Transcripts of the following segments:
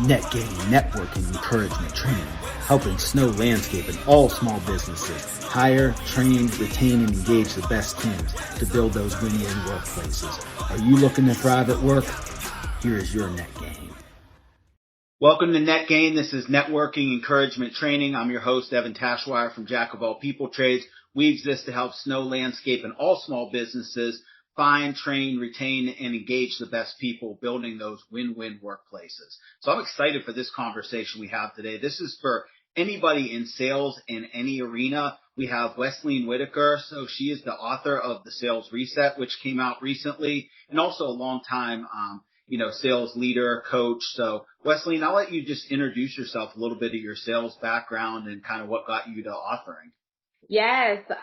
NetGain Networking Encouragement Training, helping Snow Landscape and all small businesses hire, train, retain, and engage the best teams to build those win-win workplaces. Are you looking to thrive at work? Here is your NetGain. Welcome to NetGain. This is Networking Encouragement Training. I'm your host, Evan Tashwire from Jack of All People Trades. We exist to help Snow Landscape and all small businesses find, train, retain, and engage the best people building those win-win workplaces. So I'm excited for this conversation we have today. This is for anybody in sales in any arena. We have Wesleyne Whittaker. So she is the author of The Sales Reset, which came out recently, and also a long time, sales leader, coach. So Wesleyne, I'll let you just introduce yourself, a little bit of your sales background and kind of what got you to authoring. Yes. So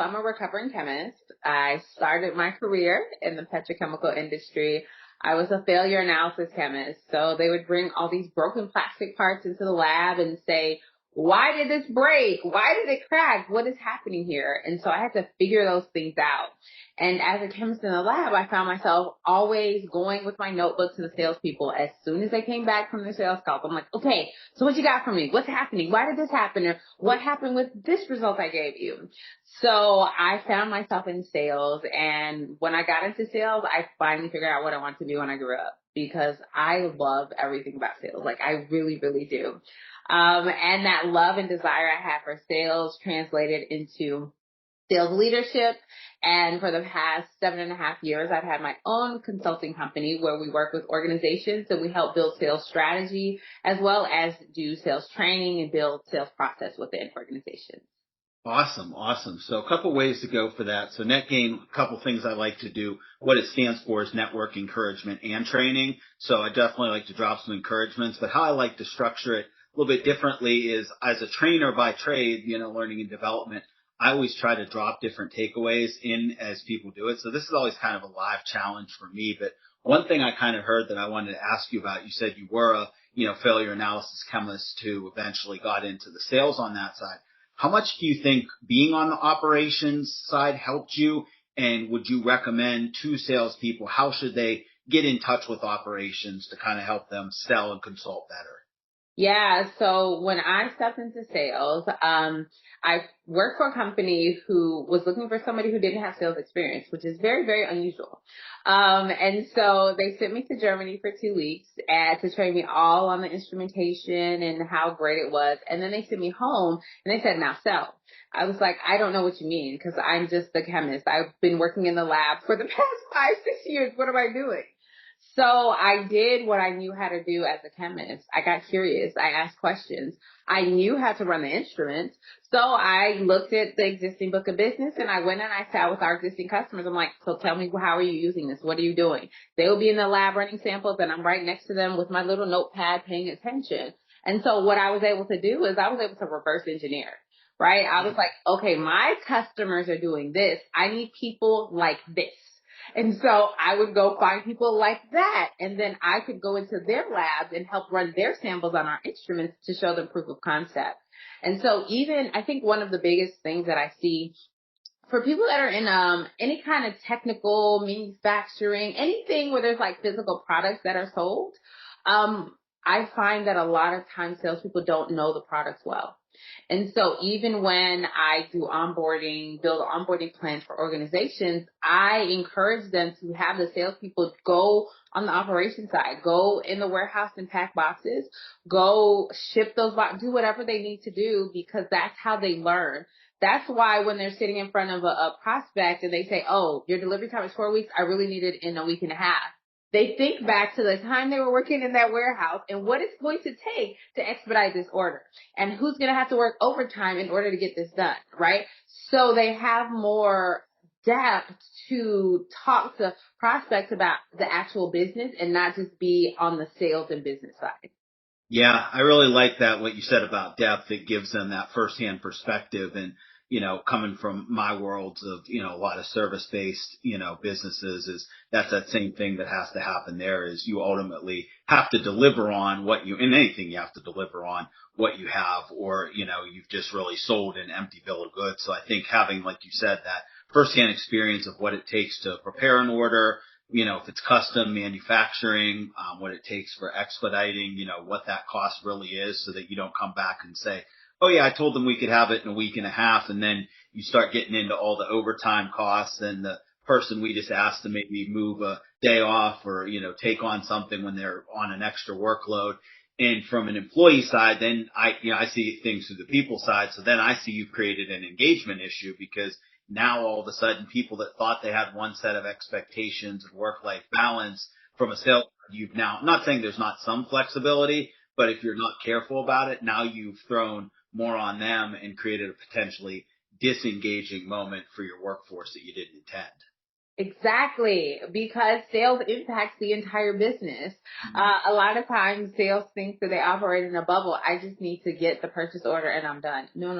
I'm a recovering chemist. I started my career in the petrochemical industry. I was a failure analysis chemist. So they would bring all these broken plastic parts into the lab and say, why did this break? Why did it crack? What is happening here? And so I had to figure those things out. And as a chemist in the lab, I found myself always going with my notebooks to the salespeople as soon as they came back from their sales calls. I'm like, okay, so what you got for me? What's happening? Why did this happen? Or what happened with this result I gave you? So I found myself in sales. And when I got into sales, I finally figured out what I wanted to do when I grew up, because I love everything about sales. Like, I really, really do. And that love and desire I have for sales translated into sales leadership. And for the past 7.5 years, I've had my own consulting company where we work with organizations and we help build sales strategy as well as do sales training and build sales process within organizations. Awesome. So a couple ways to go for that. So NetGain, a couple things I like to do. What it stands for is network encouragement and training. So I definitely like to drop some encouragements, but how I like to structure it a little bit differently is, as a trainer by trade, learning and development, I always try to drop different takeaways in as people do it. So this is always kind of a live challenge for me. But one thing I kind of heard that I wanted to ask you about, you said you were a, failure analysis chemist who eventually got into the sales on that side. How much do you think being on the operations side helped you? And would you recommend to salespeople, how should they get in touch with operations to kind of help them sell and consult better? Yeah. So when I stepped into sales, I worked for a company who was looking for somebody who didn't have sales experience, which is very, very unusual. And so they sent me to Germany for 2 weeks to train me all on the instrumentation and how great it was. And then they sent me home and they said, now sell. I was like, I don't know what you mean, because I'm just a chemist. I've been working in the lab for the past 5-6 years. What am I doing? So I did what I knew how to do as a chemist. I got curious. I asked questions. I knew how to run the instruments. So I looked at the existing book of business and I went and I sat with our existing customers. I'm like, so tell me, how are you using this? What are you doing? They will be in the lab running samples and I'm right next to them with my little notepad paying attention. And so what I was able to do is I was able to reverse engineer, right? I was like, okay, my customers are doing this. I need people like this. And so I would go find people like that, and then I could go into their labs and help run their samples on our instruments to show them proof of concept. And so I think one of the biggest things that I see for people that are in any kind of technical manufacturing, anything where there's like physical products that are sold, I find that a lot of times salespeople don't know the products well. And so even when I do onboarding, build onboarding plans for organizations, I encourage them to have the salespeople go on the operations side, go in the warehouse and pack boxes, go ship those boxes, do whatever they need to do, because that's how they learn. That's why when they're sitting in front of a prospect and they say, oh, your delivery time is 4 weeks, I really need it in a week and a half. They think back to the time they were working in that warehouse and what it's going to take to expedite this order and who's going to have to work overtime in order to get this done, right? So they have more depth to talk to prospects about the actual business and not just be on the sales and business side. Yeah, I really like that, what you said about depth. It gives them that firsthand perspective. And, coming from my worlds of, a lot of service-based, businesses, is that's that same thing that has to happen there, is you ultimately have to deliver on in anything you have to deliver on what you have, or, you've just really sold an empty bill of goods. So I think having, like you said, that firsthand experience of what it takes to prepare an order, if it's custom manufacturing, what it takes for expediting, what that cost really is so that you don't come back and say, oh yeah, I told them we could have it in a week and a half. And then you start getting into all the overtime costs and the person we just asked to maybe move a day off or, take on something when they're on an extra workload. And from an employee side, then I see things through the people side. So then I see you've created an engagement issue because now all of a sudden people that thought they had one set of expectations of work-life balance from a sales, you've now, I'm not saying there's not some flexibility, but if you're not careful about it, now you've thrown more on them and created a potentially disengaging moment for your workforce that you didn't intend. Exactly, because sales impacts the entire business. A lot of times sales think that they operate in a bubble. I just need to get the purchase order and I'm done. No.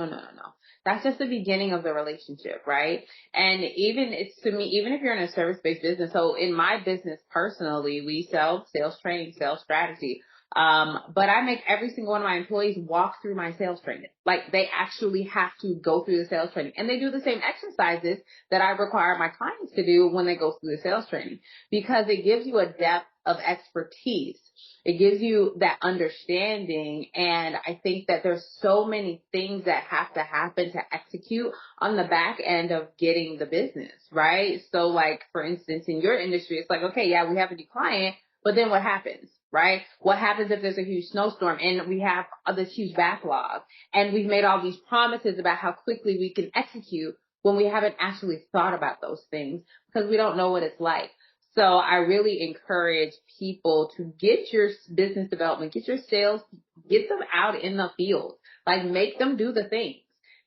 That's just the beginning of the relationship, right? And even if you're in a service-based business, so in my business personally, we sell sales training, sales strategy. But I make every single one of my employees walk through my sales training. Like they actually have to go through the sales training and they do the same exercises that I require my clients to do when they go through the sales training because it gives you a depth of expertise. It gives you that understanding. And I think that there's so many things that have to happen to execute on the back end of getting the business, right? So like, for instance, in your industry, it's like, okay, yeah, we have a new client, but then what happens? Right? What happens if there's a huge snowstorm and we have this huge backlog and we've made all these promises about how quickly we can execute when we haven't actually thought about those things because we don't know what it's like. So I really encourage people to get your business development, get your sales, get them out in the field, like make them do the things.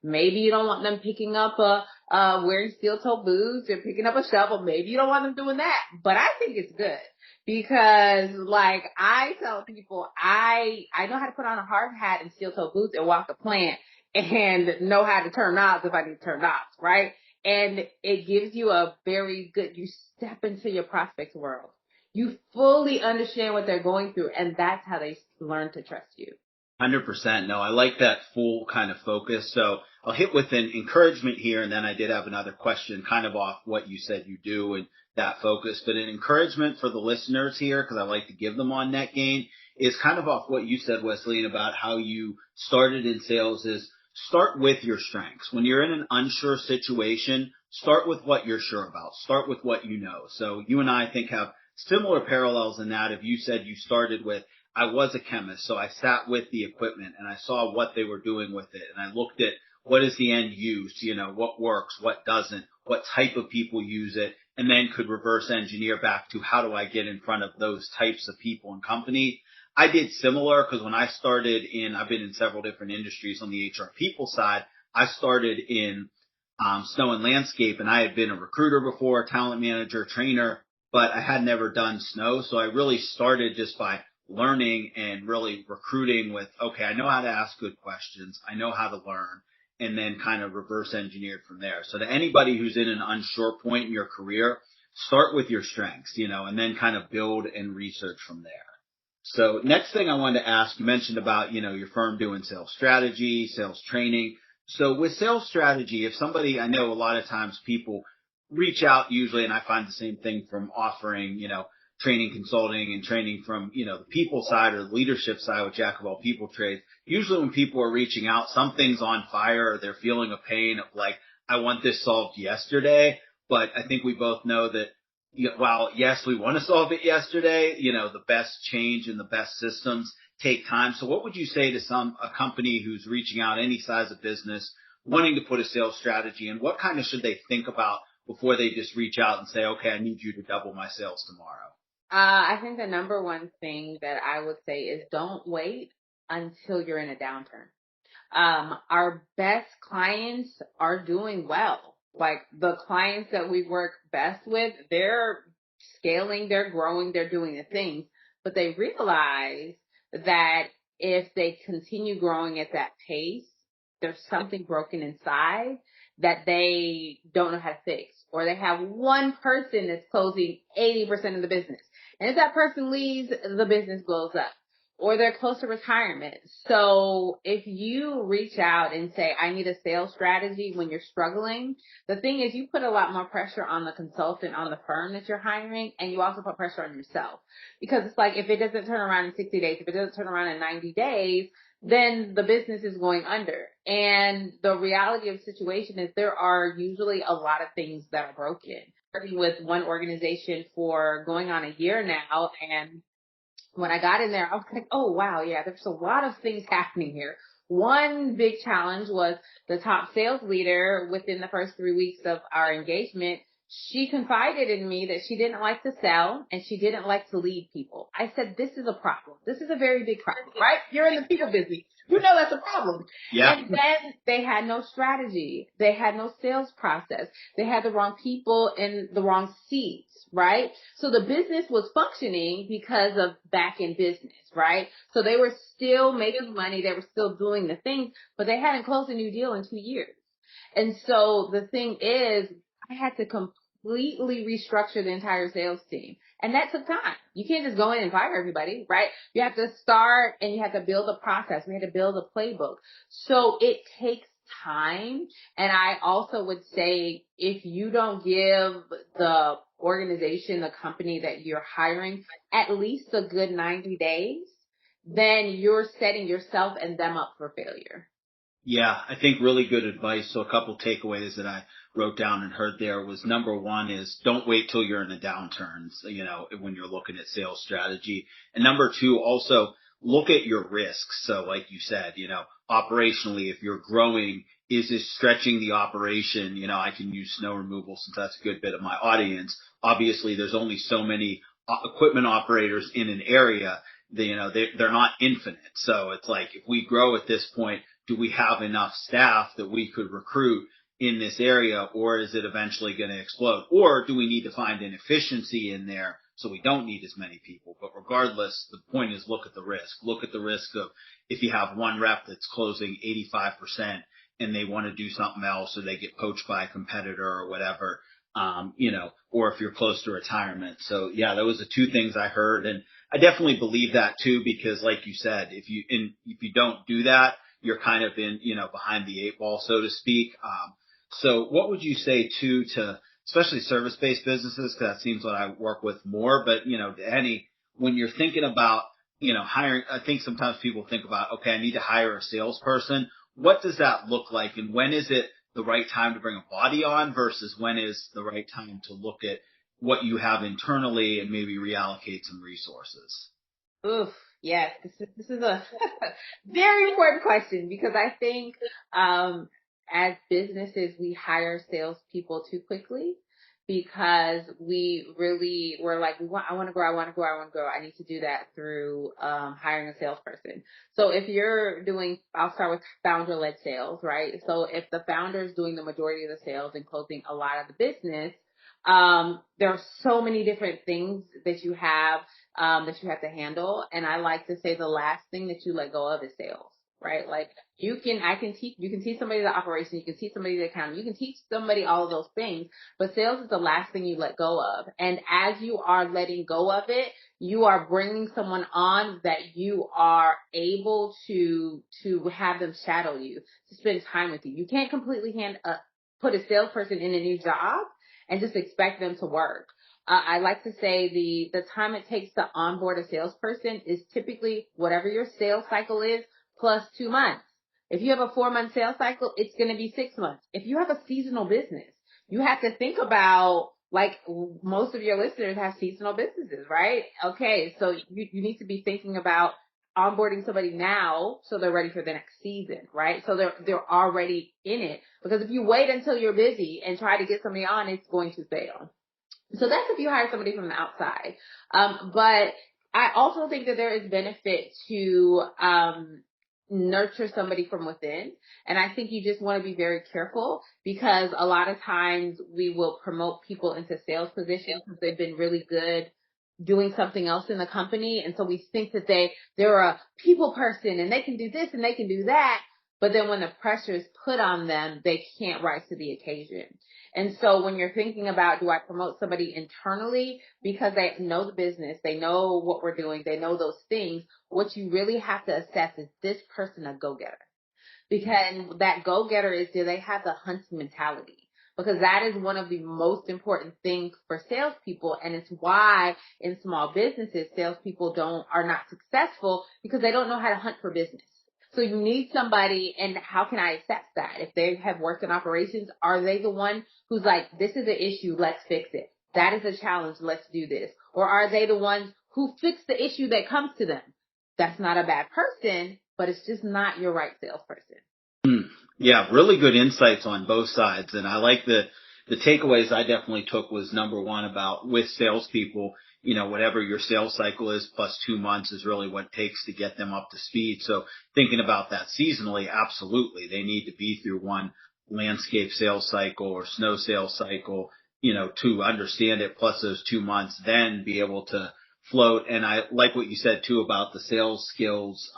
Maybe you don't want them picking up wearing steel toe boots or picking up a shovel. Maybe you don't want them doing that, but I think it's good. Because like I tell people, I know how to put on a hard hat and steel toe boots and walk a plant and know how to turn knobs if I need to turn knobs, right? And it gives you a very good, you step into your prospect's world. You fully understand what they're going through and that's how they learn to trust you. 100%. No, I like that full kind of focus. So I'll hit with an encouragement here. And then I did have another question kind of off what you said you do and that focus, but an encouragement for the listeners here, because I like to give them on net gain, is kind of off what you said, Wesleyne, about how you started in sales is start with your strengths. When you're in an unsure situation, start with what you're sure about. Start with what you know. So you and I think have similar parallels in that. If you said you started with, I was a chemist, so I sat with the equipment and I saw what they were doing with it. And I looked at what is the end use, what works, what doesn't, what type of people use it, and then could reverse engineer back to how do I get in front of those types of people and company. I did similar because when I started I've been in several different industries on the HR people side. I started in snow and landscape, and I had been a recruiter before, talent manager, trainer, but I had never done snow. So I really started just by learning and really recruiting with, okay, I know how to ask good questions. I know how to learn, and then kind of reverse engineered from there. So to anybody who's in an unsure point in your career, start with your strengths, and then kind of build and research from there. So next thing I wanted to ask, you mentioned about, your firm doing sales strategy, sales training. So with sales strategy, if somebody, I know a lot of times people reach out usually, and I find the same thing from offering, training consulting and training from, the people side or the leadership side with Jack of all people trades. Usually when people are reaching out, something's on fire or they're feeling a pain of like, I want this solved yesterday. But I think we both know that while yes, we want to solve it yesterday, the best change and the best systems take time. So what would you say to a company who's reaching out, any size of business, wanting to put a sales strategy, and what kind of should they think about before they just reach out and say, okay, I need you to double my sales tomorrow? I think the number one thing that I would say is don't wait until you're in a downturn. Our best clients are doing well. Like the clients that we work best with, they're scaling, they're growing, they're doing the things, but they realize that if they continue growing at that pace, there's something broken inside that they don't know how to fix, or they have one person that's closing 80% of the business. And if that person leaves, the business blows up. or they're close to retirement. So if you reach out and say, I need a sales strategy when you're struggling, the thing is you put a lot more pressure on the consultant, on the firm that you're hiring, and you also put pressure on yourself. Because it's like, if it doesn't turn around in 60 days, if it doesn't turn around in 90 days, then the business is going under. And the reality of the situation is there are usually a lot of things that are broken. Working with one organization for going on a year now, and when I got in there, I was like, oh, wow, yeah, there's a lot of things happening here. One big challenge was the top sales leader within the first 3 weeks of our engagement. She confided in me that she didn't like to sell and she didn't like to lead people. I said, this is a problem. This is a very big problem, right? You're in the people business. You know that's a problem. Yeah. And then they had no strategy. They had no sales process. They had the wrong people in the wrong seats, right? So the business was functioning because of back end business, right? So they were still making money. They were still doing the things, but they hadn't closed a new deal in 2 years. And so the thing is, I had to completely restructure the entire sales team. And that took time. You can't just go in and fire everybody, right? You have to start and you have to build a process. We had to build a playbook. So it takes time. And I also would say, if you don't give the organization, the company that you're hiring, at least a good 90 days, then you're setting yourself and them up for failure. Yeah, I think really good advice. So a couple takeaways that I wrote down and heard there was, number one is don't wait till you're in a downturn, when you're looking at sales strategy. And number two, also look at your risks. So like you said, operationally, if you're growing, is this stretching the operation? I can use snow removal since that's a good bit of my audience. Obviously, there's only so many equipment operators in an area. They're not infinite. So it's like, if we grow at this point, do we have enough staff that we could recruit in this area, or is it eventually going to explode? Or do we need to find an efficiency in there so we don't need as many people? But regardless, the point is look at the risk. Look at the risk of, if you have one rep that's closing 85% and they want to do something else, or they get poached by a competitor or whatever, or if you're close to retirement. So yeah, those are two things I heard. And I definitely believe that too, because like you said, if you don't do that, you're kind of in, behind the eight ball, so to speak. So what would you say too, to especially service-based businesses? Cause that seems what I work with more, but when you're thinking about, hiring, I think sometimes people think about, okay, I need to hire a salesperson. What does that look like? And when is it the right time to bring a body on versus when is the right time to look at what you have internally and maybe reallocate some resources? Oof. Yes, this is a very important question, because I think as businesses, we hire salespeople too quickly, because we're like, I want to grow, I need to do that through hiring a salesperson. So if you're doing, I'll start with founder-led sales, right? So if the founder is doing the majority of the sales and closing a lot of the business, there are so many different things that you have to handle. And I like to say the last thing that you let go of is sales, right? Like you can teach somebody the operation, you can teach somebody the accounting, you can teach somebody all of those things, but sales is the last thing you let go of. And as you are letting go of it, you are bringing someone on that you are able to have them shadow you, to spend time with you. You can't completely put a salesperson in a new job and just expect them to work. I like to say the time it takes to onboard a salesperson is typically whatever your sales cycle is plus 2 months. If you have a 4-month sales cycle, it's going to be 6 months. If you have a seasonal business, you have to think about, like most of your listeners have seasonal businesses, right? Okay, so you need to be thinking about onboarding somebody now so they're ready for the next season, right? So they're already in it. Because if you wait until you're busy and try to get somebody on, it's going to fail. So that's if you hire somebody from the outside. But I also think that there is benefit to nurture somebody from within. And I think you just want to be very careful, because a lot of times we will promote people into sales positions because they've been really good doing something else in the company. And so we think that they're a people person and they can do this and they can do that. but then when the pressure is put on them, they can't rise to the occasion. And so when you're thinking about, do I promote somebody internally because they know the business, they know what we're doing, they know those things, what you really have to assess is this person a go-getter? Because that go-getter is, do they have the hunting mentality? Because that is one of the most important things for salespeople. And it's why in small businesses, salespeople are not successful because they don't know how to hunt for business. So you need somebody, and how can I assess that? If they have worked in operations, are they the one who's like, this is an issue, let's fix it. That is a challenge, let's do this. Or are they the ones who fix the issue that comes to them? That's not a bad person, but it's just not your right salesperson. Yeah, really good insights on both sides. And I like the takeaways I definitely took was number one about with salespeople, whatever your sales cycle is plus 2 months is really what it takes to get them up to speed. So thinking about that seasonally, absolutely. They need to be through one landscape sales cycle or snow sales cycle, to understand it plus those 2 months, then be able to float. And I like what you said too about the sales skills.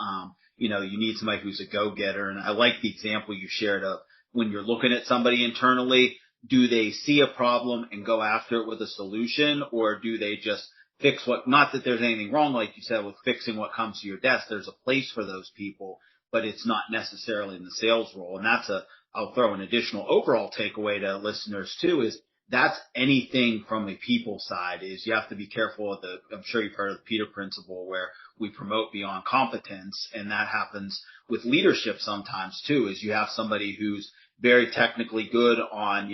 You need somebody who's a go-getter. And I like the example you shared of when you're looking at somebody internally, do they see a problem and go after it with a solution, or do they just fix not that there's anything wrong, like you said, with fixing what comes to your desk. There's a place for those people, but it's not necessarily in the sales role. And I'll throw an additional overall takeaway to listeners too, is that's anything from a people side is you have to be careful of I'm sure you've heard of the Peter principle where we promote beyond competence. And that happens with leadership sometimes too, is you have somebody who's very technically good on,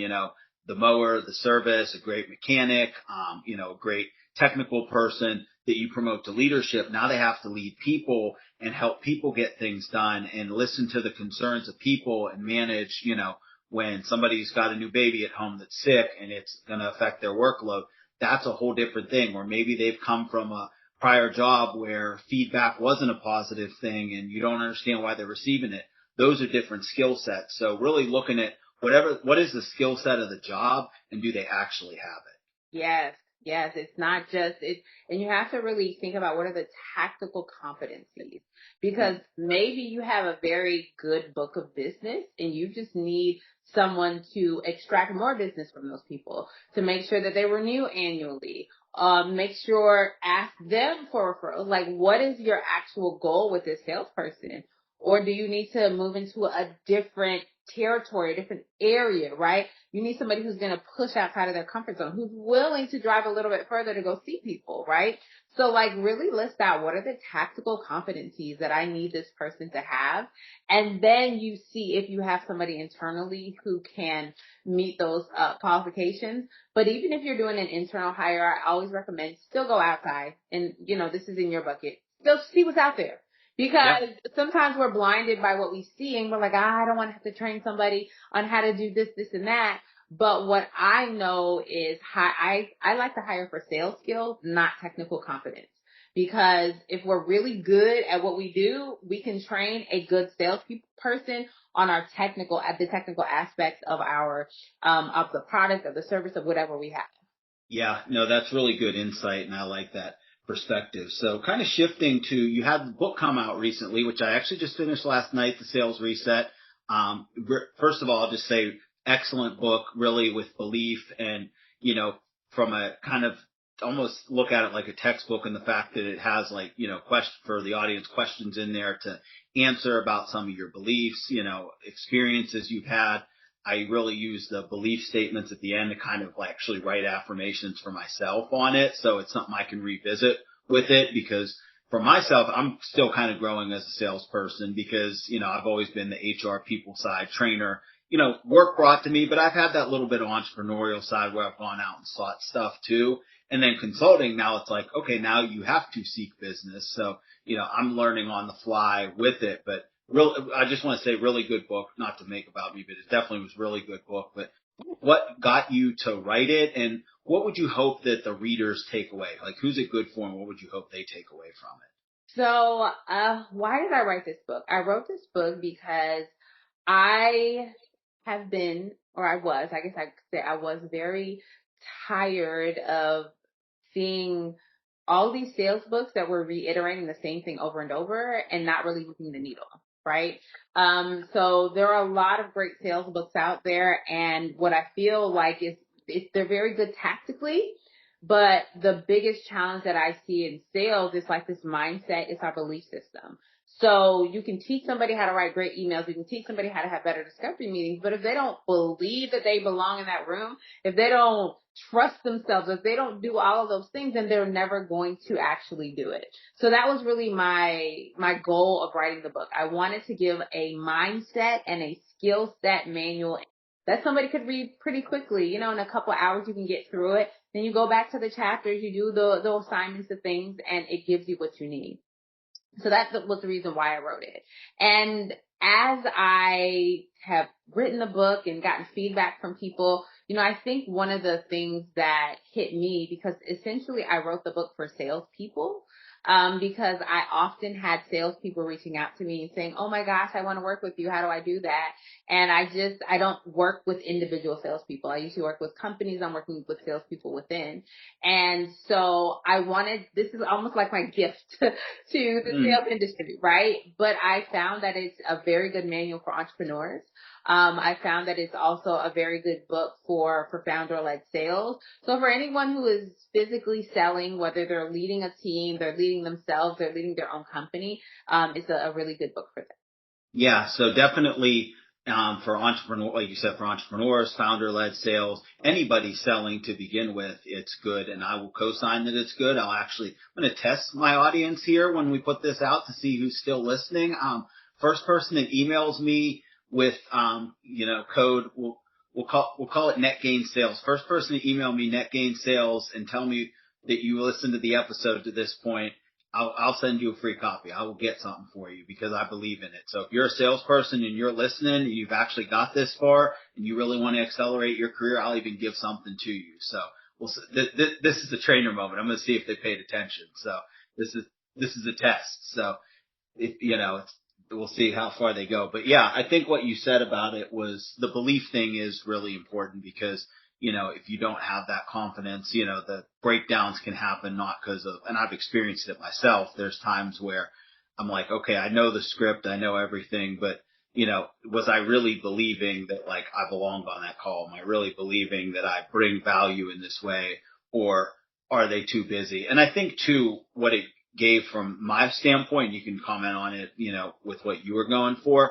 the mower, the service, a great mechanic, a great technical person that you promote to leadership. Now they have to lead people and help people get things done and listen to the concerns of people and manage, when somebody's got a new baby at home that's sick and it's going to affect their workload. That's a whole different thing. Or maybe they've come from a prior job where feedback wasn't a positive thing and you don't understand why they're receiving it. Those are different skill sets. So really looking at what is the skill set of the job and do they actually have it? Yes. It's not just it. And you have to really think about what are the tactical competencies, because maybe you have a very good book of business and you just need someone to extract more business from those people, to make sure that they renew annually. Ask them for referrals. Like, what is your actual goal with this salesperson? Or do you need to move into a different territory, a different area, right? You need somebody who's going to push outside of their comfort zone, who's willing to drive a little bit further to go see people, right? So like really list out what are the tactical competencies that I need this person to have. And then you see if you have somebody internally who can meet those qualifications. But even if you're doing an internal hire, I always recommend still go outside and, this is in your bucket. Still see what's out there. Because sometimes we're blinded by what we see and we're like, I don't want to have to train somebody on how to do this, this, and that. But what I know is I like to hire for sales skills, not technical competence. Because if we're really good at what we do, we can train a good salesperson on the technical aspects of of the product, of the service, of whatever we have. Yeah, no, that's really good insight. And I like that perspective. So kind of shifting to, you had the book come out recently, which I actually just finished last night, The Sales Reset. First of all, I'll just say excellent book, really with belief and, from a kind of almost look at it like a textbook in the fact that it has like, for the audience questions in there to answer about some of your beliefs, experiences you've had. I really use the belief statements at the end to kind of actually write affirmations for myself on it. So it's something I can revisit with it, because for myself, I'm still kind of growing as a salesperson because, I've always been the HR people side trainer, work brought to me, but I've had that little bit of entrepreneurial side where I've gone out and sought stuff too. And then consulting, now it's like, okay, now you have to seek business. So, I'm learning on the fly with it, but I just want to say really good book, not to make about me, but it definitely was a really good book. But what got you to write it, and what would you hope that the readers take away? Like, who's it good for and what would you hope they take away from it? So, why did I write this book? I wrote this book because I have been, or I was, I guess I could say I was very tired of seeing all these sales books that were reiterating the same thing over and over and not really moving the needle. right? So there are a lot of great sales books out there. And what I feel like is they're very good tactically, but the biggest challenge that I see in sales is like this mindset, is our belief system. So you can teach somebody how to write great emails. You can teach somebody how to have better discovery meetings. But if they don't believe that they belong in that room, if they don't trust themselves, if they don't do all of those things, then they're never going to actually do it. So that was really my goal of writing the book. I wanted to give a mindset and a skill set manual that somebody could read pretty quickly. You know, in a couple of hours you can get through it. Then you go back to the chapters, you do the assignments, the things, and it gives you what you need. So that was the reason why I wrote it. And as I have written the book and gotten feedback from people, you know, I think one of the things that hit me, because essentially I wrote the book for salespeople, because I often had salespeople reaching out to me and saying, oh my gosh, I want to work with you. How do I do that? And I don't work with individual salespeople. I usually work with companies. I'm working with salespeople within. And so this is almost like my gift to the sales industry, right? But I found that it's a very good manual for entrepreneurs. I found that it's also a very good book for founder-led sales. So for anyone who is physically selling, whether they're leading a team, they're leading themselves, they're leading their own company, it's a really good book for them. Yeah, so definitely for entrepreneur, like you said, for entrepreneurs, founder-led sales, anybody selling to begin with, it's good, and I will co-sign that it's good. I'm going to test my audience here when we put this out to see who's still listening. First person that emails me with code, we'll call it net gain sales. First person to email me net gain sales and tell me that you listened to the episode to this point, I'll send you a free copy. I will get something for you because I believe in it. So if you're a salesperson and you're listening and you've actually got this far and you really want to accelerate your career, I'll even give something to you. So this is the trainer moment. I'm going to see if they paid attention. So this is a test. So we'll see how far they go. But yeah, I think what you said about it was the belief thing is really important because if you don't have that confidence, the breakdowns can happen not because of, and I've experienced it myself. There's times where I'm like, okay, I know the script, I know everything, but was I really believing that like I belonged on that call? Am I really believing that I bring value in this way, or are they too busy? And I think too, what it gave from my standpoint, you can comment on it, with what you were going for.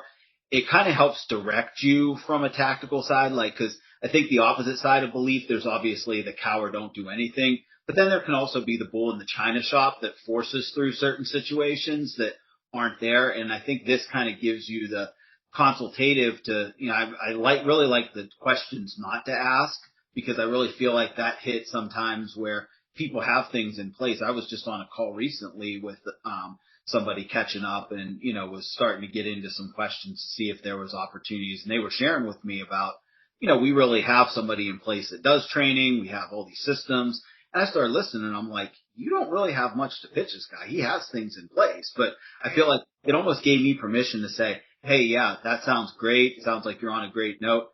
It kind of helps direct you from a tactical side, like, cause I think the opposite side of belief, there's obviously the coward don't do anything, but then there can also be the bull in the china shop that forces through certain situations that aren't there. And I think this kind of gives you the consultative to, I really like the questions not to ask, because I really feel like that hits sometimes where people have things in place. I was just on a call recently with, somebody catching up and, was starting to get into some questions to see if there was opportunities. And they were sharing with me about, we really have somebody in place that does training. We have all these systems. And I started listening and I'm like, you don't really have much to pitch this guy. He has things in place, but I feel like it almost gave me permission to say, hey, yeah, that sounds great. It sounds like you're on a great note.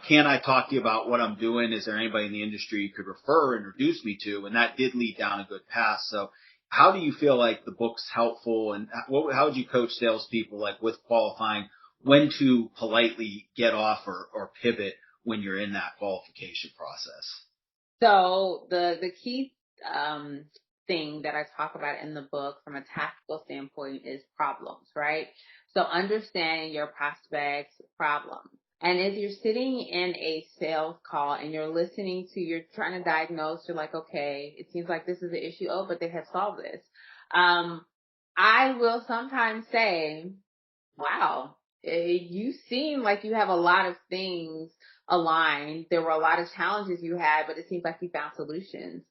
Can I talk to you about what I'm doing? Is there anybody in the industry you could refer or introduce me to? And that did lead down a good path. So how do you feel like the book's helpful, and how would you coach salespeople, like with qualifying, when to politely get off or pivot when you're in that qualification process? So the key thing that I talk about in the book from a tactical standpoint is problems, right? So understanding your prospect's problem. And if you're sitting in a sales call and you're trying to diagnose, you're like, okay, it seems like this is the issue. Oh, but they have solved this. I will sometimes say, wow, you seem like you have a lot of things aligned. There were a lot of challenges you had, but it seems like you found solutions.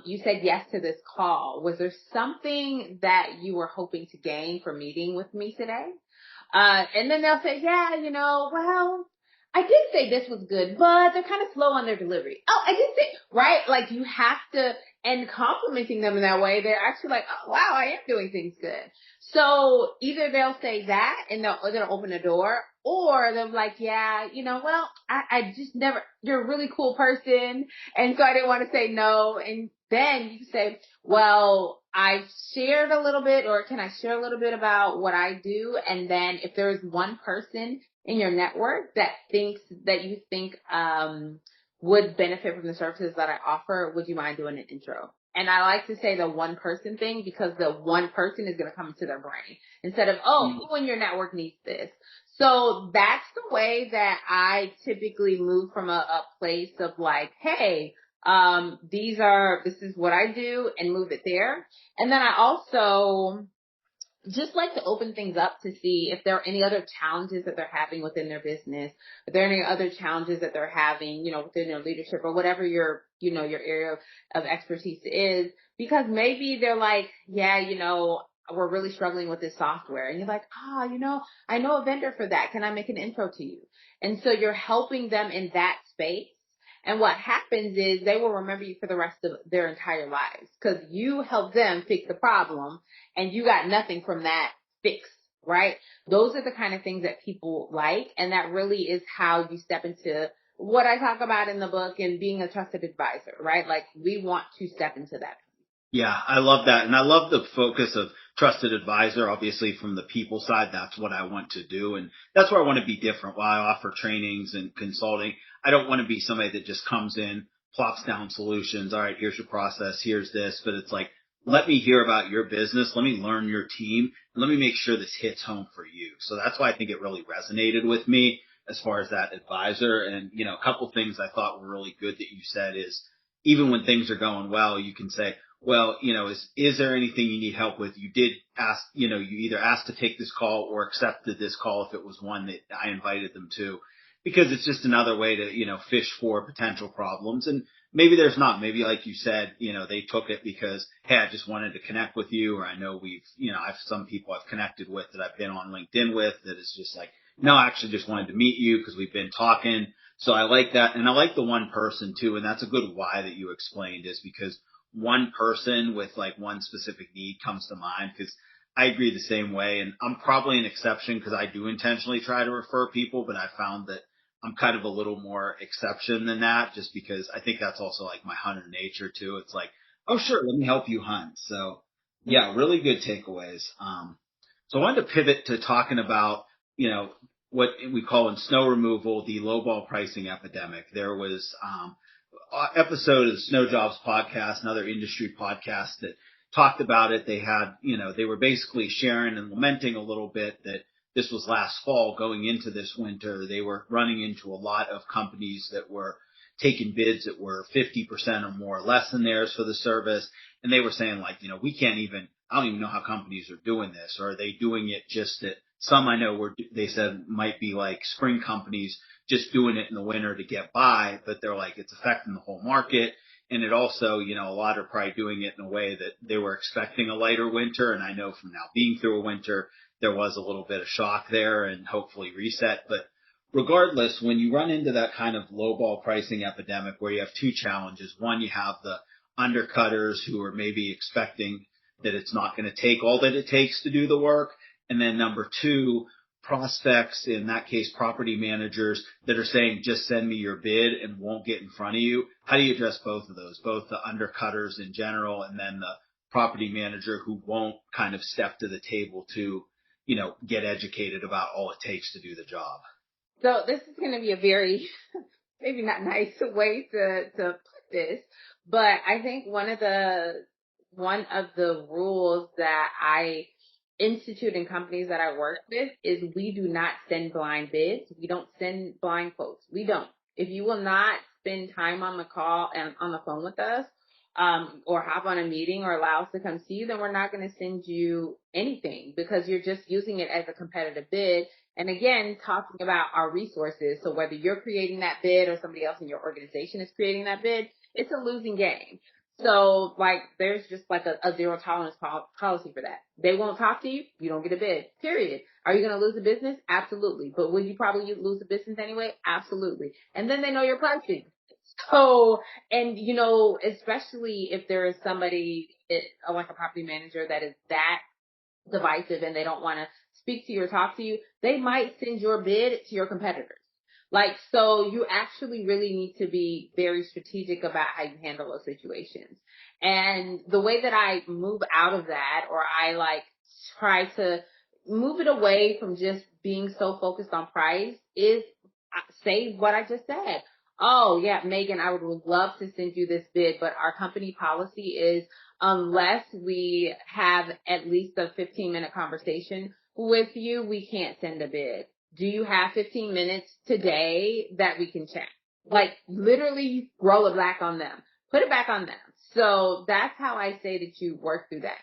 You said yes to this call. Was there something that you were hoping to gain from meeting with me today? And then they'll say, yeah, well, I did say this was good, but they're kind of slow on their delivery. Oh, I did say, right? Like you have to, and complimenting them in that way, they're actually like, oh, wow, I am doing things good. So either they'll say that and they'll open the door, or they're like, yeah, well, I just never, you're a really cool person. And so I didn't want to say no. And then you say, well, I've shared a little bit, or can I share a little bit about what I do? And then if there's one person in your network that you think would benefit from the services that I offer, would you mind doing an intro? And I like to say the one person thing, because the one person is going to come into their brain instead of, oh, who in your network needs this? So that's the way that I typically move from a place of like, hey, this is what I do, and move it there. And then I also just like to open things up to see if there are any other challenges that they're having within their business. If there are any other challenges that they're having, within their leadership or whatever your area of expertise is, because maybe they're like, yeah, we're really struggling with this software. And you're like, I know a vendor for that. Can I make an intro to you? And so you're helping them in that space. And what happens is they will remember you for the rest of their entire lives, because you helped them fix the problem and you got nothing from that fix, right? Those are the kind of things that people like. And that really is how you step into what I talk about in the book and being a trusted advisor, right? Like, we want to step into that. Yeah, I love that. And I love the focus of trusted advisor. Obviously, from the people side, that's what I want to do. And that's where I want to be different. While I offer trainings and consulting, I don't want to be somebody that just comes in, plops down solutions. All right, here's your process. Here's this. But it's like, let me hear about your business. Let me learn your team. And let me make sure this hits home for you. So that's why I think it really resonated with me as far as that advisor. And, a couple things I thought were really good that you said is, even when things are going well, you can say, well, is there anything you need help with? You did ask, you either asked to take this call or accepted this call if it was one that I invited them to, because it's just another way to, fish for potential problems. And maybe there's not. Maybe, like you said, they took it because, hey, I just wanted to connect with you. Or I know I've some people I've connected with that I've been on LinkedIn with that is just like, no, I actually just wanted to meet you because we've been talking. So I like that. And I like the one person too. And that's a good why that you explained, is because one person with like one specific need comes to mind, because I agree the same way. And I'm probably an exception because I do intentionally try to refer people, but I found that I'm kind of a little more exception than that, just because I think that's also like my hunter nature too. It's like, oh, sure, let me help you hunt. So yeah, really good takeaways. So I wanted to pivot to talking about, what we call in snow removal, the lowball pricing epidemic. There was, episode of the Snow Jobs podcast, another industry podcast that talked about it. They had, they were basically sharing and lamenting a little bit that this was last fall going into this winter. They were running into a lot of companies that were taking bids that were 50% or more less than theirs for the service. And they were saying like, I don't even know how companies are doing this. Or are they doing it just that some I know they said might be like spring companies just doing it in the winter to get by, but they're like, it's affecting the whole market. And it also, a lot are probably doing it in a way that they were expecting a lighter winter. And I know from now being through a winter, there was a little bit of shock there and hopefully reset. But regardless, when you run into that kind of lowball pricing epidemic where you have two challenges, one, you have the undercutters who are maybe expecting that it's not going to take all that it takes to do the work. And then number two, prospects, in that case, property managers that are saying, just send me your bid and won't get in front of you. How do you address both of those, both the undercutters in general and then the property manager who won't kind of step to the table to, get educated about all it takes to do the job? So this is going to be a very, maybe not nice way to put this, but I think one of the rules that I institute in companies that I work with is we do not send blind bids. We don't send blind quotes. We don't. If you will not spend time on the call and on the phone with us, or hop on a meeting or allow us to come see you, then we're not going to send you anything, because you're just using it as a competitive bid. And again, talking about our resources. So whether you're creating that bid or somebody else in your organization is creating that bid, it's a losing game. So like, there's just like a zero tolerance policy for that. They won't talk to you. You don't get a bid, period. Are you going to lose a business? Absolutely. But would you probably lose a business anyway? Absolutely. And then they know your pricing. So, and especially if there is somebody like a property manager that is that divisive and they don't want to speak to you or talk to you, they might send your bid to your competitors. Like, so you actually really need to be very strategic about how you handle those situations. And the way that I move out of that, or I like try to move it away from just being so focused on price, is say what I just said. Oh yeah, Megan, I would love to send you this bid, but our company policy is unless we have at least a 15-minute conversation with you, we can't send a bid. Do you have 15 minutes today that we can chat? Like literally roll it back on them, put it back on them. So that's how I say that you work through that.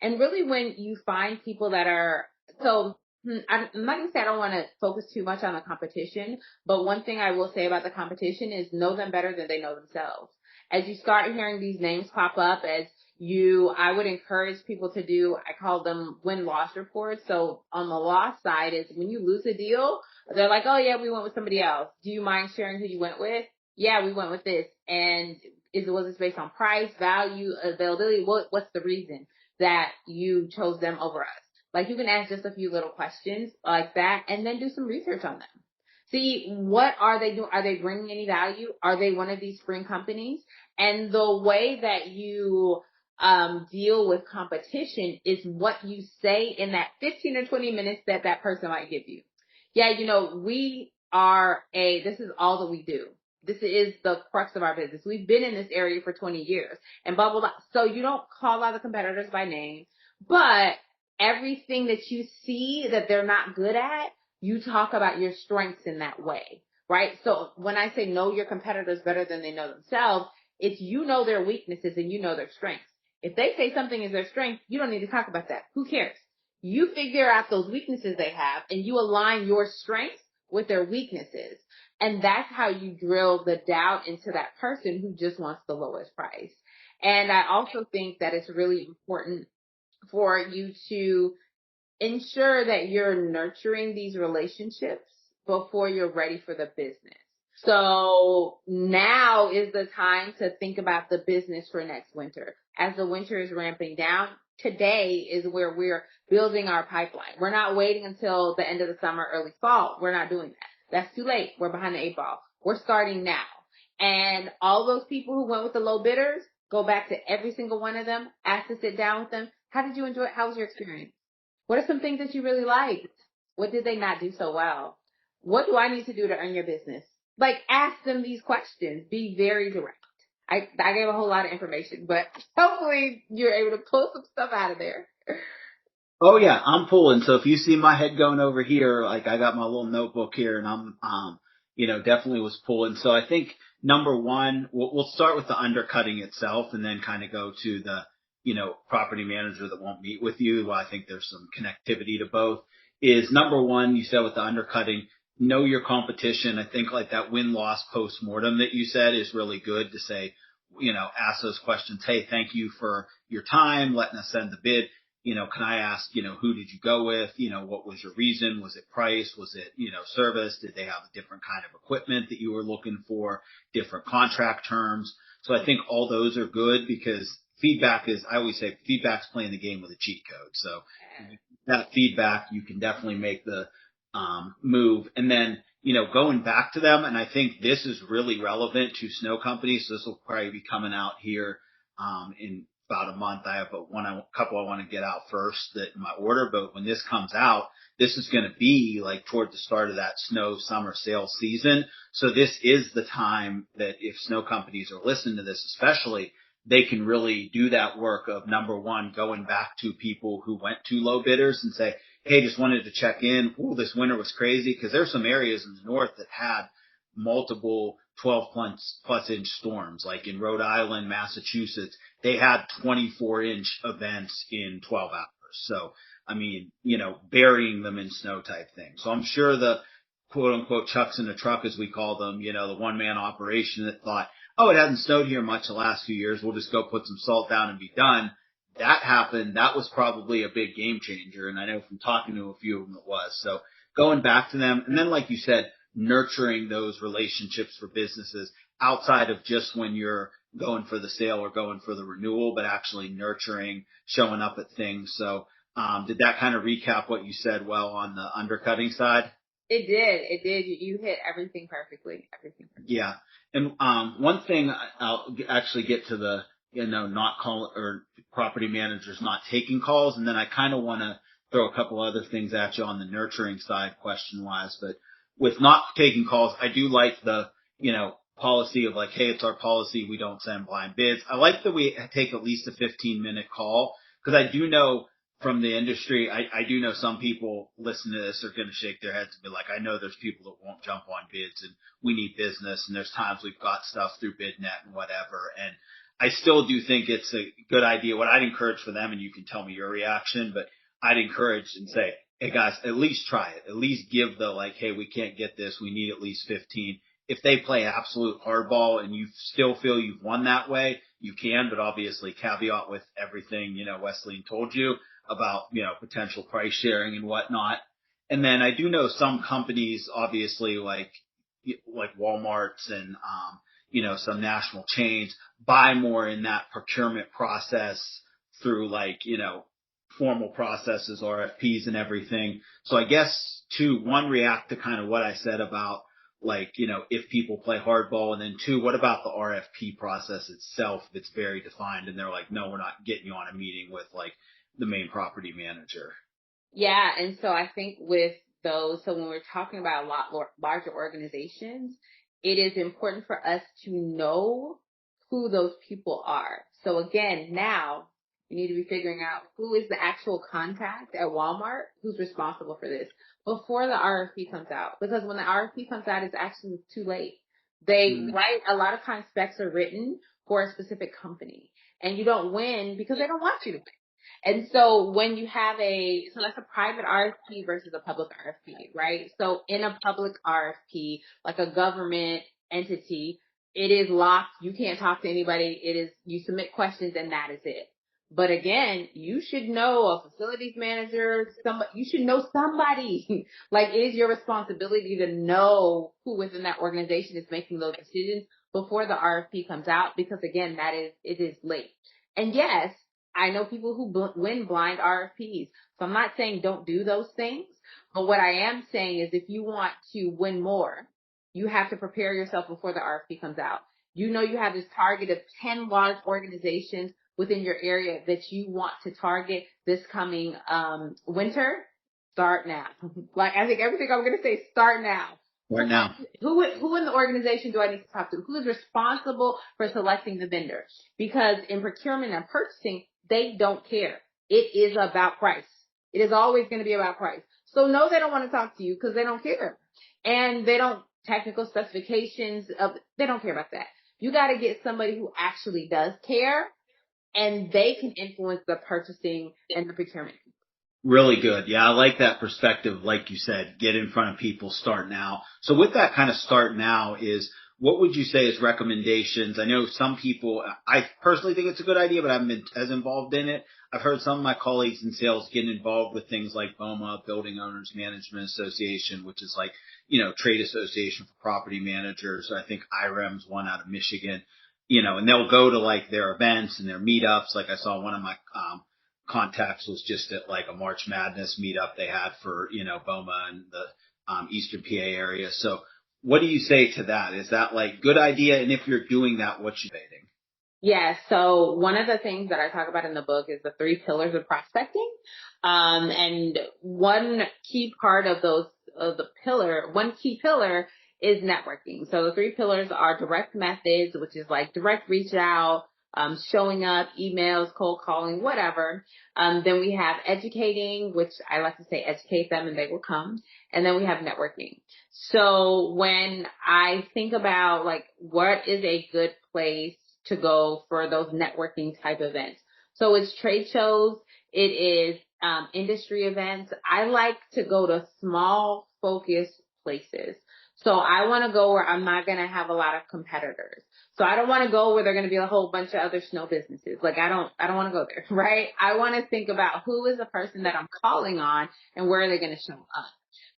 And really when you find people that are, so I'm not going to say I don't want to focus too much on the competition, but one thing I will say about the competition is know them better than they know themselves. As you start hearing these names pop up, I would encourage people to do, I call them win-loss reports. So on the loss side is when you lose a deal, they're like, oh yeah, we went with somebody else. Do you mind sharing who you went with? Yeah, we went with this. And was it based on price, value, availability? What's the reason that you chose them over us? Like you can ask just a few little questions like that and then do some research on them. See, what are they doing? Are they bringing any value? Are they one of these spring companies? And the way that you deal with competition is what you say in that 15 or 20 minutes that that person might give you. Yeah, this is all that we do. This is the crux of our business. We've been in this area for 20 years and blah, blah, blah. So you don't call out the competitors by name, but everything that you see that they're not good at, you talk about your strengths in that way, right? So when I say know your competitors better than they know themselves, it's you know their weaknesses and you know their strengths. If they say something is their strength, you don't need to talk about that. Who cares? You figure out those weaknesses they have and you align your strengths with their weaknesses. And that's how you drill the doubt into that person who just wants the lowest price. And I also think that it's really important for you to ensure that you're nurturing these relationships before you're ready for the business. So now is the time to think about the business for next winter. As the winter is ramping down, today is where we're building our pipeline. We're not waiting until the end of the summer, early fall. We're not doing that. That's too late. We're behind the 8 ball. We're starting now. And all those people who went with the low bidders, go back to every single one of them, ask to sit down with them. How did you enjoy it? How was your experience? What are some things that you really liked? What did they not do so well? What do I need to do to earn your business? Like, ask them these questions. Be very direct. I gave a whole lot of information, but hopefully you're able to pull some stuff out of there. Oh yeah, I'm pulling. So if you see my head going over here, like I got my little notebook here and I'm, definitely was pulling. So I think number one, we'll start with the undercutting itself and then kind of go to the, property manager that won't meet with you. Well, I think there's some connectivity to both is number one, you said with the undercutting, know your competition. I think like that win-loss post-mortem that you said is really good to say, ask those questions. Hey, thank you for your time, letting us send the bid. Can I ask, who did you go with? What was your reason? Was it price? Was it, service? Did they have a different kind of equipment that you were looking for? Different contract terms? So I think all those are good because I always say feedback's playing the game with a cheat code. So that feedback, you can definitely make the move. And then, going back to them, and I think this is really relevant to snow companies. So this will probably be coming out here in about a month. I have a couple I want to get out first that in my order, but when this comes out, this is going to be like toward the start of that summer sales season. So this is the time that if snow companies are listening to this, especially, they can really do that work of number one, going back to people who went to low bidders and say, hey, just wanted to check in. Ooh, this winter was crazy because there's some areas in the north that had multiple 12 plus inch storms, like in Rhode Island, Massachusetts, they had 24-inch events in 12 hours. So, I mean, burying them in snow type thing. So I'm sure the quote unquote chucks in the truck, as we call them, the one man operation that thought, oh, it hasn't snowed here much the last few years. We'll just go put some salt down and be done. That happened. That was probably a big game changer. And I know from talking to a few of them it was. So going back to them. And then, like you said, nurturing those relationships for businesses outside of just when you're going for the sale or going for the renewal, but actually nurturing, showing up at things. So did that kind of recap what you said well on the undercutting side? It did. It did. You hit everything perfectly. Everything perfectly. Yeah. And one thing I'll actually get to the, not call or property managers not taking calls. And then I kind of want to throw a couple other things at you on the nurturing side question wise. But with not taking calls, I do like the, policy of like, hey, it's our policy. We don't send blind bids. I like that we take at least a 15-minute call because I do know from the industry, I do know some people listen to this are going to shake their heads and be like, I know there's people that won't jump on bids and we need business. And there's times we've got stuff through BidNet and whatever. And I still do think it's a good idea. What I'd encourage for them, and you can tell me your reaction, but I'd encourage and say, hey guys, at least try it. At least give the like, hey, we can't get this. We need at least 15. If they play absolute hardball and you still feel you've won that way, you can, but obviously caveat with everything, Wesleyne told you about, potential price sharing and whatnot. And then I do know some companies, obviously like Walmart's and, some national chains buy more in that procurement process through like, formal processes, RFPs and everything. So I guess one, react to kind of what I said about like, if people play hardball, and then two, what about the RFP process itself that's very defined and they're like, no, we're not getting you on a meeting with like the main property manager. Yeah. And so I think with those, so when we're talking about a lot larger organizations, it is important for us to know who those people are. So again, now you need to be figuring out who is the actual contact at Walmart who's responsible for this before the RFP comes out. Because when the RFP comes out, it's actually too late. They write, a lot of times specs are written for a specific company and you don't win because they don't want you to win. And so when you have so that's a private RFP versus a public RFP, right? So in a public RFP, like a government entity, it is locked. You can't talk to anybody. You submit questions and that is it. But again, you should know a facilities manager, you should know somebody. Like it is your responsibility to know who within that organization is making those decisions before the RFP comes out, because again, it is late. And yes, I know people who win blind RFPs. So I'm not saying don't do those things, but what I am saying is if you want to win more, you have to prepare yourself before the RFP comes out. You have this target of 10 large organizations within your area that you want to target this coming winter. Start now. Like I think everything I'm going to say, start now. Right now. Who in the organization do I need to talk to? Who is responsible for selecting the vendor? Because in procurement and purchasing, they don't care. It is about price. It is always going to be about price. So no, they don't want to talk to you because they don't care. And they don't technical specifications they don't care about that. You got to get somebody who actually does care, and they can influence the purchasing and the procurement. Really good. Yeah, I like that perspective. Like you said, get in front of people, start now. So with that kind of start now is, what would you say is recommendations? I know some people, I personally think it's a good idea, but I haven't been as involved in it. I've heard some of my colleagues in sales get involved with things like BOMA, Building Owners Management Association, which is like, trade association for property managers. I think IREM's one out of Michigan, and they'll go to like their events and their meetups. Like I saw one of my, contacts was just at like a March Madness meetup they had for, BOMA and the Eastern PA area. So what do you say to that? Is that like good idea? And if you're doing that, what you debating? Yeah. So one of the things that I talk about in the book is the 3 pillars of prospecting. And one key part of one key pillar is networking. So the 3 pillars are direct methods, which is like direct reach out, showing up, emails, cold calling, whatever. Then we have educating, which I like to say educate them and they will come. And then we have networking. So when I think about like what is a good place to go for those networking type events. So it's trade shows. It is industry events. I like to go to small focused places. So I want to go where I'm not going to have a lot of competitors. So I don't want to go where there are going to be a whole bunch of other snow businesses. Like I don't want to go there, right? I want to think about who is the person that I'm calling on and where are they going to show up.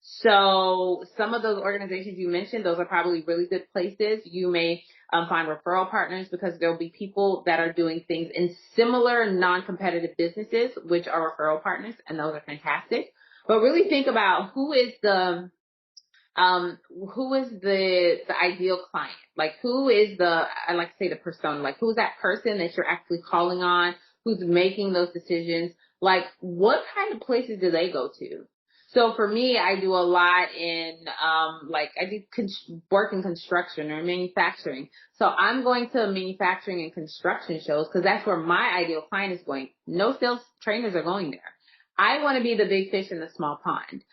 So some of those organizations you mentioned, those are probably really good places. You may find referral partners because there'll be people that are doing things in similar non-competitive businesses, which are referral partners, and those are fantastic. But really think about who is the who is the ideal client? Like, who is I like to say the persona, like who's that person that you're actually calling on, who's making those decisions? Like, what kind of places do they go to? So for me, I do a lot in, I do work in construction or manufacturing. So I'm going to manufacturing and construction shows because that's where my ideal client is going. No sales trainers are going there. I want to be the big fish in the small pond.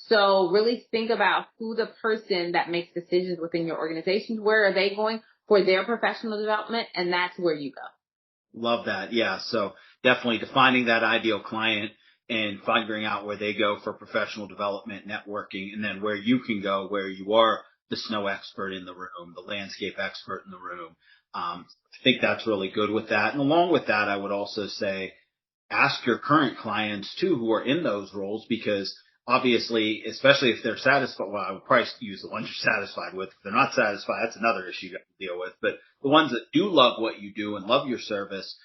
So really think about who the person that makes decisions within your organization, where are they going for their professional development? And that's where you go. Love that. Yeah. So definitely defining that ideal client and figuring out where they go for professional development, networking, and then where you can go, where you are the snow expert in the room, the landscape expert in the room. I think that's really good with that. And along with that, I would also say, ask your current clients too, who are in those roles, because obviously, especially if they're satisfied, well, I would probably use the ones you're satisfied with. If they're not satisfied, that's another issue you got to deal with. But the ones that do love what you do and love your service,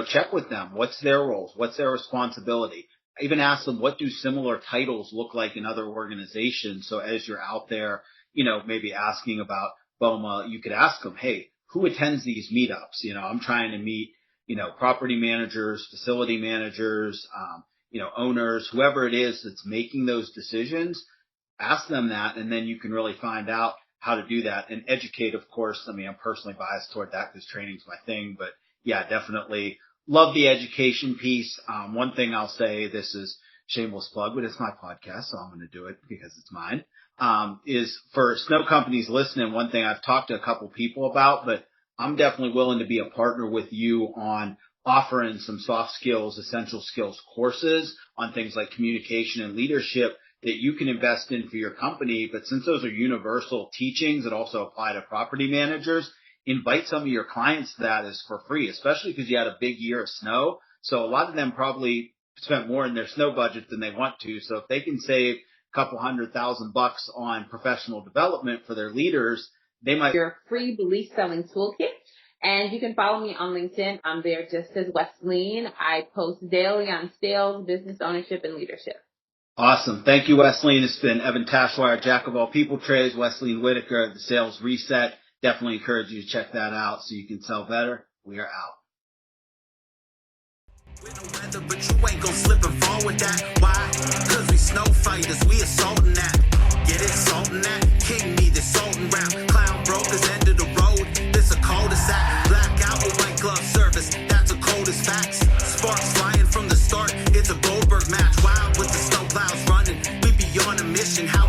check with them. What's their roles? What's their responsibility? I even ask them, what do similar titles look like in other organizations? So as you're out there, maybe asking about BOMA, you could ask them, hey, who attends these meetups? I'm trying to meet, property managers, facility managers, owners, whoever it is that's making those decisions. Ask them that, and then you can really find out how to do that and educate, of course. I mean, I'm personally biased toward that because training's my thing, but yeah, definitely love the education piece. One thing I'll say, this is shameless plug, but it's my podcast, so I'm going to do it because it's mine, is for snow companies listening, one thing I've talked to a couple people about, but I'm definitely willing to be a partner with you on offering some soft skills, essential skills courses on things like communication and leadership that you can invest in for your company. But since those are universal teachings that also apply to property managers, invite some of your clients to that as for free, especially because you had a big year of snow. So a lot of them probably spent more in their snow budget than they want to. So if they can save a couple $100,000 on professional development for their leaders, they might. Your free belief selling toolkit. And you can follow me on LinkedIn. I'm there just as Wesleyne. I post daily on sales, business ownership, and leadership. Awesome. Thank you, Wesleyne. It's been Evan Tashwire, Jack of all people trades, Wesleyne Whittaker, the Sales Reset. Definitely encourage you to check that out so you can sell better. We are out. Weather, but you ain't gonna slip and fall with that. Why? Cause we snow fighters, we assaulting that. Get it, salting that. King me the salting round. Clown brokers, end of the road. This a cul-de-sac. Blackout with white glove service. That's the coldest facts. Sparks flying from the start. It's a Goldberg match. Wild with the snow clouds running. We be on a mission. How